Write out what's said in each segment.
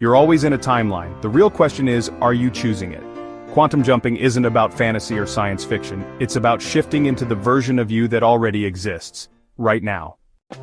You're always in a timeline. The real question is, are you choosing it? Quantum jumping isn't about fantasy or science fiction. It's about shifting into the version of you that already exists, right now.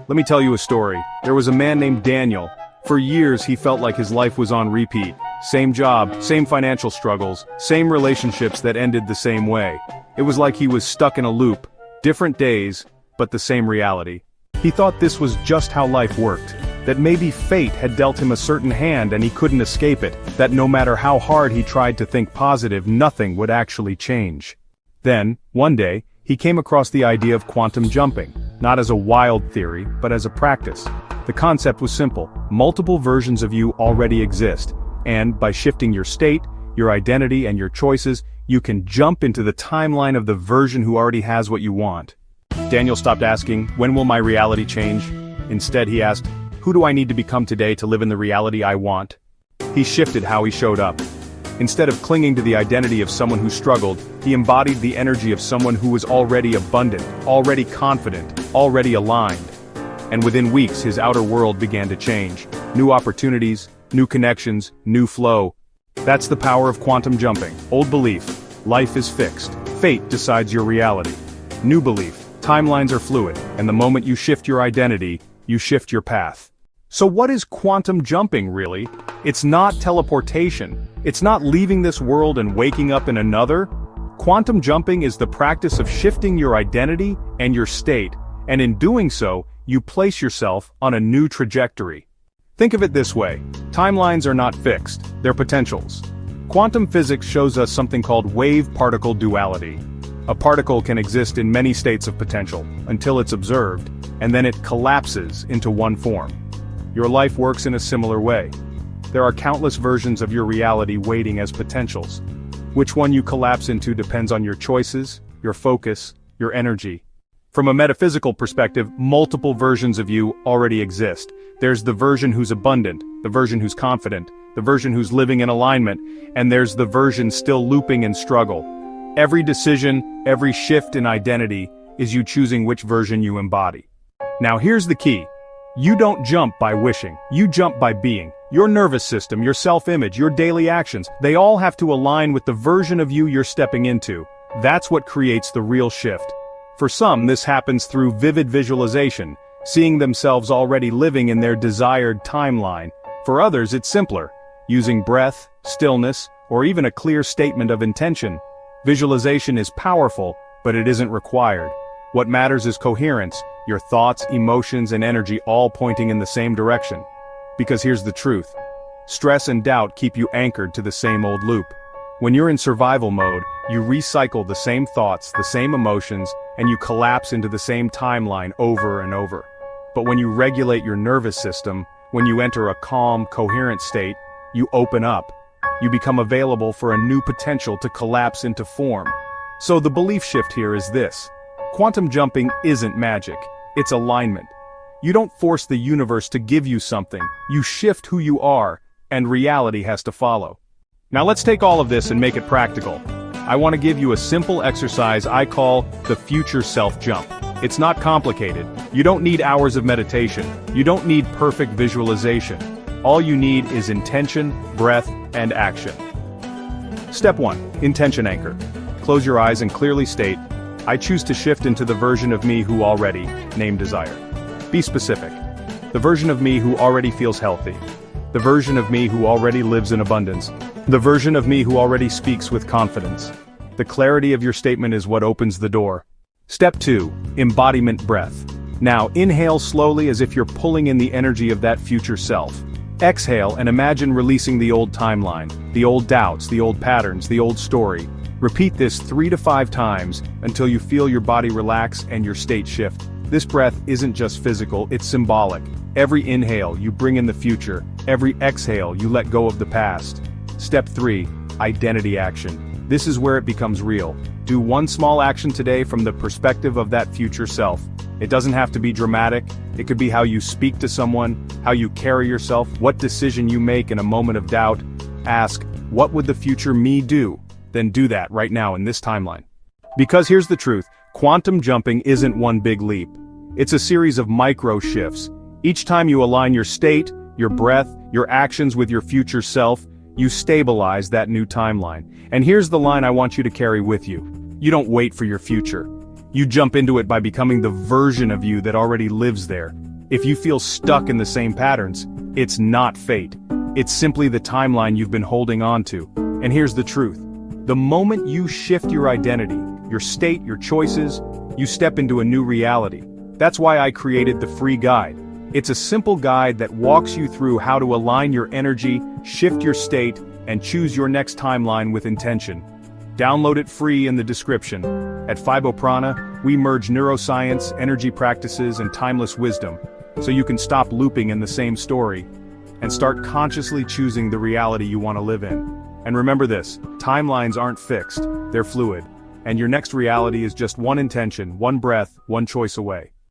Let me tell you a story. There was a man named Daniel. For years he felt like his life was on repeat. Same job, same financial struggles, same relationships that ended the same way. It was like he was stuck in a loop. Different days, but the same reality. He thought this was just how life worked. That maybe fate had dealt him a certain hand and he couldn't escape it. That no matter how hard he tried to think positive, nothing would actually change. Then, one day, he came across the idea of quantum jumping. Not as a wild theory, but as a practice. The concept was simple. Multiple versions of you already exist. And, by shifting your state, your identity and your choices, you can jump into the timeline of the version who already has what you want. Daniel stopped asking, when will my reality change? Instead he asked, who do I need to become today to live in the reality I want? He shifted how he showed up. Instead of clinging to the identity of someone who struggled, he embodied the energy of someone who was already abundant, already confident, already aligned. And within weeks his outer world began to change. New opportunities, new connections, new flow. That's the power of quantum jumping. Old belief, life is fixed. Fate decides your reality. New belief, timelines are fluid, and the moment you shift your identity, you shift your path. So what is quantum jumping really? It's not teleportation. It's not leaving this world and waking up in another. Quantum jumping is the practice of shifting your identity and your state, and in doing so, you place yourself on a new trajectory. Think of it this way. Timelines are not fixed, they're potentials. Quantum physics shows us something called wave-particle duality. A particle can exist in many states of potential, until it's observed, and then it collapses into one form. Your life works in a similar way. There are countless versions of your reality waiting as potentials. Which one you collapse into depends on your choices, your focus, your energy. From a metaphysical perspective, multiple versions of you already exist. There's the version who's abundant, the version who's confident, the version who's living in alignment, and there's the version still looping in struggle. Every decision, every shift in identity, is you choosing which version you embody. Now here's the key. You don't jump by wishing, you jump by being. Your nervous system, your self-image, your daily actions, they all have to align with the version of you you're stepping into. That's what creates the real shift. For some, this happens through vivid visualization, seeing themselves already living in their desired timeline. For others, it's simpler, using breath, stillness, or even a clear statement of intention. Visualization is powerful, but it isn't required. What matters is coherence, your thoughts, emotions, and energy all pointing in the same direction. Because here's the truth. Stress and doubt keep you anchored to the same old loop. When you're in survival mode, you recycle the same thoughts, the same emotions, and you collapse into the same timeline over and over. But when you regulate your nervous system, when you enter a calm, coherent state, you open up. You become available for a new potential to collapse into form. So the belief shift here is this. Quantum jumping isn't magic, it's alignment. You don't force the universe to give you something, you shift who you are, and reality has to follow. Now let's take all of this and make it practical. I want to give you a simple exercise I call the future self jump. It's not complicated. You don't need hours of meditation. You don't need perfect visualization. All you need is intention, breath, and action. Step 1. Intention anchor. Close your eyes and clearly state, I choose to shift into the version of me who already, name desire. Be specific. The version of me who already feels healthy. The version of me who already lives in abundance. The version of me who already speaks with confidence. The clarity of your statement is what opens the door. Step 2. Embodiment breath. Now inhale slowly as if you're pulling in the energy of that future self. Exhale and imagine releasing the old timeline, the old doubts, the old patterns, the old story. Repeat this 3 to 5 times until you feel your body relax and your state shift. This breath isn't just physical, it's symbolic. Every inhale, you bring in the future. Every exhale, you let go of the past. Step 3. Identity action. This is where it becomes real. Do one small action today from the perspective of that future self. It doesn't have to be dramatic. It could be how you speak to someone, how you carry yourself, what decision you make in a moment of doubt. Ask, what would the future me do? Then do that right now in this timeline. Because here's the truth, quantum jumping isn't one big leap. It's a series of micro shifts. Each time you align your state, your breath, your actions with your future self, you stabilize that new timeline. And here's the line I want you to carry with you. You don't wait for your future. You jump into it by becoming the version of you that already lives there. If you feel stuck in the same patterns, it's not fate. It's simply the timeline you've been holding on to. And here's the truth. The moment you shift your identity, your state, your choices, you step into a new reality. That's why I created the free guide. It's a simple guide that walks you through how to align your energy, shift your state, and choose your next timeline with intention. Download it free in the description. At Fiboprana, we merge neuroscience, energy practices, and timeless wisdom, so you can stop looping in the same story and start consciously choosing the reality you want to live in. And remember this, timelines aren't fixed, they're fluid, and your next reality is just one intention, one breath, one choice away.